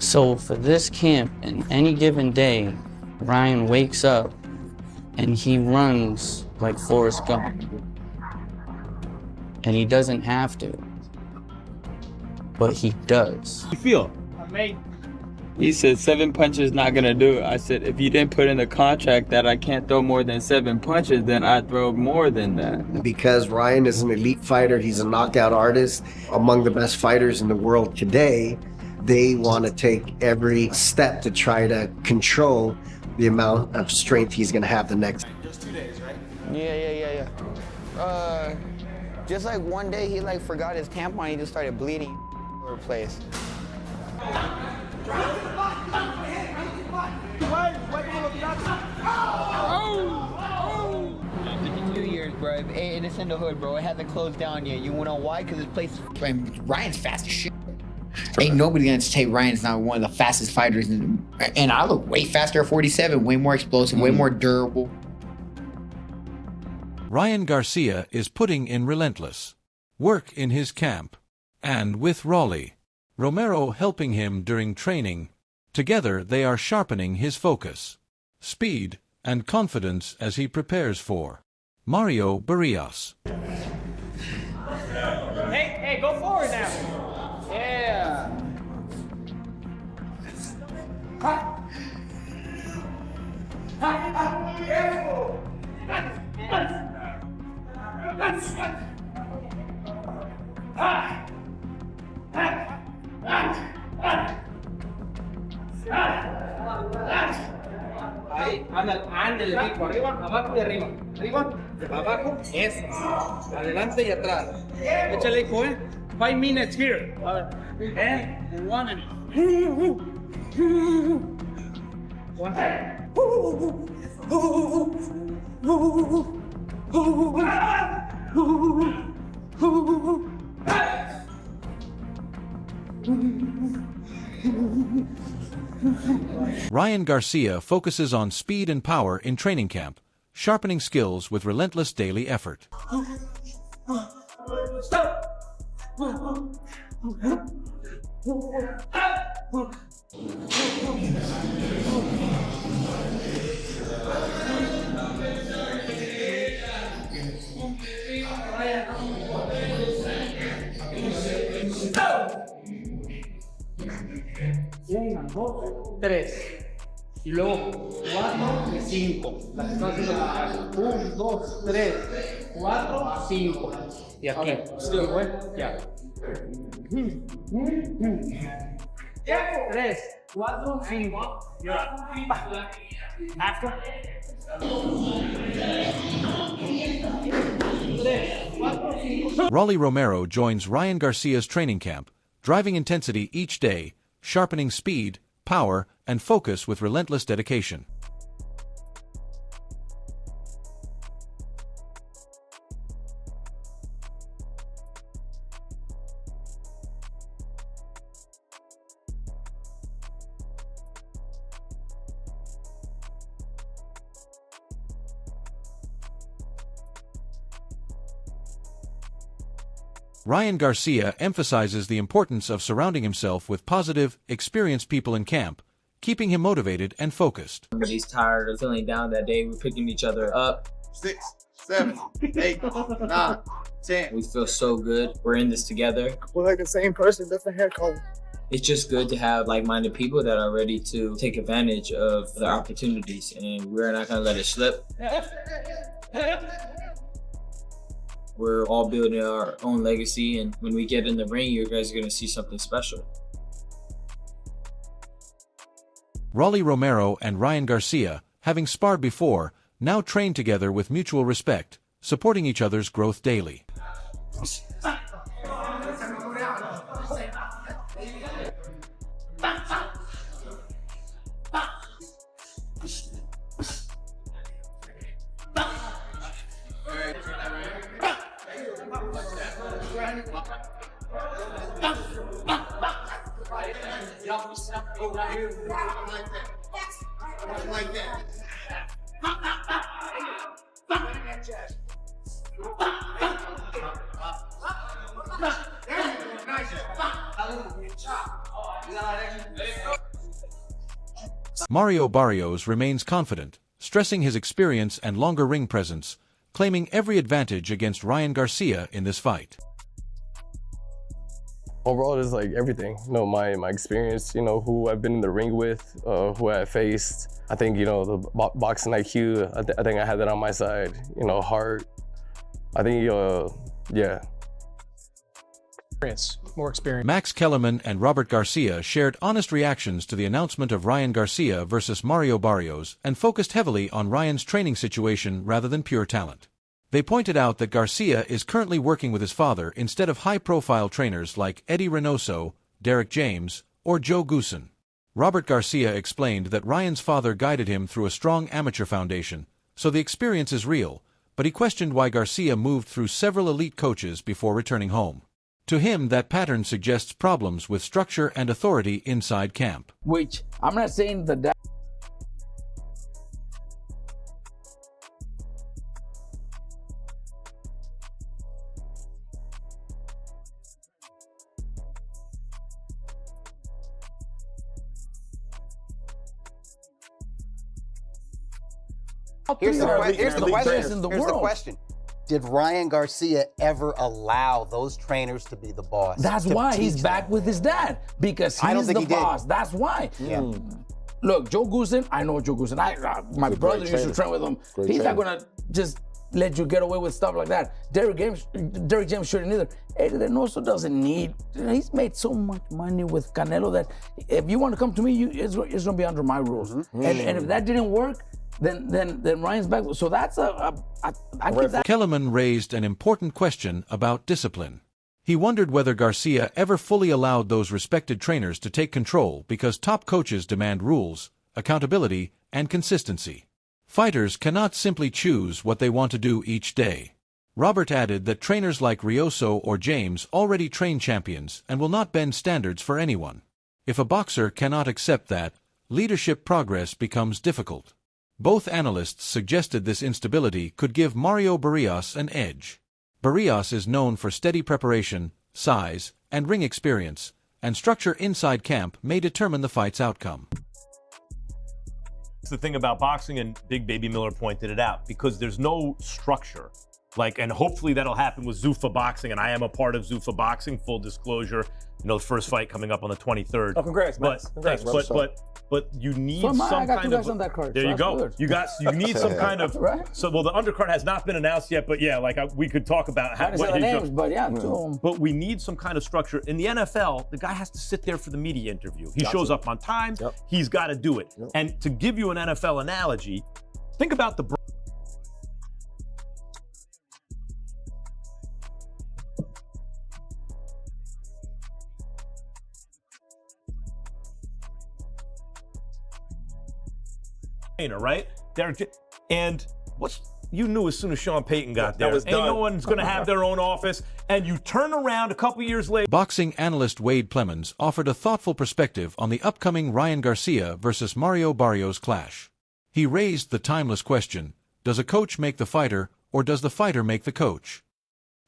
So for this camp, in any given day, Ryan wakes up and he runs like Forrest Gump. And he doesn't have to, but he does. You feel? He said 7 punches not gonna do it. I said, if you didn't put in the contract that I can't throw more than 7 punches, then I'd throw more than that. Because Ryan is an elite fighter, he's a knockout artist, among the best fighters in the world today. They want to take every step to try to control the amount of strength he's gonna have the next. Just 2 days, right? Yeah. Just like one day he like forgot his tampon, he just started bleeding all over the place. New Year's, bro, and it's in the hood, bro. It hasn't closed down yet. You know why? Because this place. Ryan's fast as shit. Ain't nobody gonna say Ryan's not one of the fastest fighters, and I look way faster at 47, way more explosive, way more durable. Ryan Garcia is putting in relentless work in his camp, and with Rolly Romero helping him during training, together they are sharpening his focus, speed, and confidence as he prepares for Mario Barrios. Hey, go forward now. Yeah. Careful. Ahí, ándale, rico, arriba, abajo y arriba. Arriba, abajo, eso. Adelante y atrás. Échale, hijo, 5 minutes here. A ver. And one and one. Ryan Garcia focuses on speed and power in training camp, sharpening skills with relentless daily effort. Stop. Una, dos, tres. Y luego 4 y 5. Las que están haciendo la 1, 2, 3, 4, 5. Y aquí. Sí, güey. Ya. 3, 4, 5. Y ahora. After. 3, 4, 5. Rolly Romero joins Ryan Garcia's training camp, driving intensity each day, sharpening speed, power, and focus with relentless dedication. Ryan Garcia emphasizes the importance of surrounding himself with positive, experienced people in camp, keeping him motivated and focused. When he's tired or feeling down that day, we're picking each other up. 6, 7, 8, 9, 10. We feel so good. We're in this together. We're like the same person, different hair color. It's just good to have like-minded people that are ready to take advantage of the opportunities, and we're not gonna let it slip. We're all building our own legacy, and when we get in the ring, you guys are gonna see something special. Rolly Romero and Ryan Garcia, having sparred before, now train together with mutual respect, supporting each other's growth daily. Like that. Mario Barrios remains confident, stressing his experience and longer ring presence, claiming every advantage against Ryan Garcia in this fight. Overall, it's like everything. You know, my experience, you know, who I've been in the ring with, who I faced. I think, you know, the boxing IQ, I think I had that on my side. You know, heart. I think, yeah. More experience. Max Kellerman and Robert Garcia shared honest reactions to the announcement of Ryan Garcia versus Mario Barrios and focused heavily on Ryan's training situation rather than pure talent. They pointed out that Garcia is currently working with his father instead of high-profile trainers like Eddie Reynoso, Derek James, or Joe Goosen. Robert Garcia explained that Ryan's father guided him through a strong amateur foundation, so the experience is real, but he questioned why Garcia moved through several elite coaches before returning home. To him, that pattern suggests problems with structure and authority inside camp. Which, I'm not saying that Here's the question. Did Ryan Garcia ever allow those trainers to be the boss? That's why he's back with his dad, because he's the boss. That's why. Yeah. Look, Joe Goosen, I know Joe Goosen. My brother used to train with him. He's not gonna just let you get away with stuff like that. Derek James shouldn't either. Eddie Reynoso doesn't need. He's made so much money with Canelo that if you want to come to me, it's gonna be under my rules. And if that didn't work, then Ryan's back. So that's I give that. Kellerman raised an important question about discipline. He wondered whether Garcia ever fully allowed those respected trainers to take control because top coaches demand rules, accountability, and consistency. Fighters cannot simply choose what they want to do each day. Robert added that trainers like Rioso or James already train champions and will not bend standards for anyone. If a boxer cannot accept that, leadership progress becomes difficult. Both analysts suggested this instability could give Mario Barrios an edge. Barrios is known for steady preparation, size, and ring experience, and structure inside camp may determine the fight's outcome. It's the thing about boxing, and Big Baby Miller pointed it out, because there's no structure. And hopefully that'll happen with Zuffa Boxing, and I am a part of Zuffa Boxing, full disclosure. You know, the first fight coming up on the 23rd. Oh, congrats, Max. Congrats. But you need So some I got kind two guys of. on that card, There so you that's go. good. You need some kind of. Right. So well, the undercard has not been announced yet, but yeah, we could talk about I didn't say the names, but yeah, two of them. But we need some kind of structure. In the NFL, the guy has to sit there for the media interview. He shows up on time. Yep. He's got to do it. Yep. And to give you an NFL analogy, think about the. Right? And you knew as soon as Sean Payton got there, ain't no one's going to have their own office, and you turn around a couple years later. Boxing analyst Wade Plemons offered a thoughtful perspective on the upcoming Ryan Garcia versus Mario Barrios clash. He raised the timeless question, does a coach make the fighter, or does the fighter make the coach?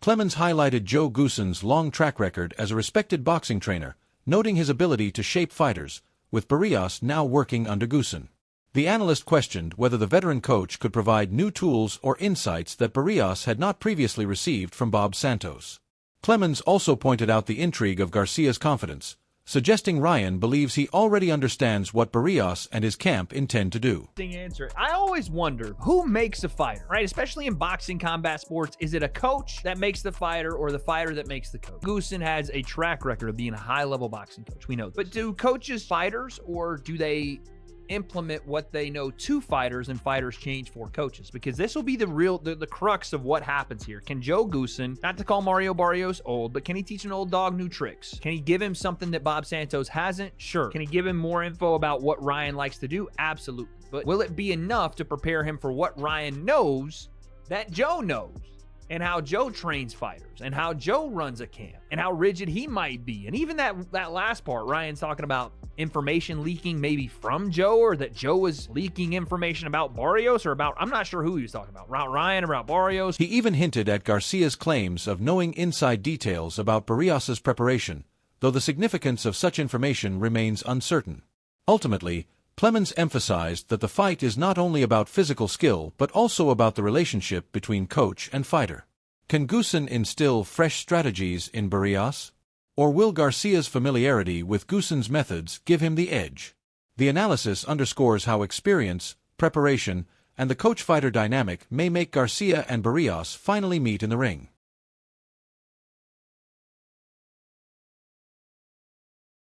Plemons highlighted Joe Goosen's long track record as a respected boxing trainer, noting his ability to shape fighters, with Barrios now working under Goosen. The analyst questioned whether the veteran coach could provide new tools or insights that Barrios had not previously received from Bob Santos. Plemons also pointed out the intrigue of Garcia's confidence, suggesting Ryan believes he already understands what Barrios and his camp intend to do. Answer. I always wonder who makes a fighter, right? Especially in boxing, combat sports. Is it a coach that makes the fighter or the fighter that makes the coach? Goosen has a track record of being a high-level boxing coach. We know that. But do coaches fighters, or do they implement what they know to fighters and fighters change for coaches? Because this will be the crux of what happens here. Can Joe Goosen, not to call Mario Barrios old, but can he teach an old dog new tricks? Can he give him something that Bob Santos hasn't? Sure. Can he give him more info about what Ryan likes to do? Absolutely. But will it be enough to prepare him for what Ryan knows that Joe knows? And how Joe trains fighters, and how Joe runs a camp, and how rigid he might be. And even that last part, Ryan's talking about information leaking maybe from Joe, or that Joe was leaking information about Barrios, or about, I'm not sure who he was talking about Ryan or about Barrios. He even hinted at Garcia's claims of knowing inside details about Barrios' preparation, though the significance of such information remains uncertain. Ultimately, Clemens emphasized that the fight is not only about physical skill but also about the relationship between coach and fighter. Can Goossen instill fresh strategies in Barrios? Or will Garcia's familiarity with Goossen's methods give him the edge? The analysis underscores how experience, preparation, and the coach-fighter dynamic may make Garcia and Barrios finally meet in the ring.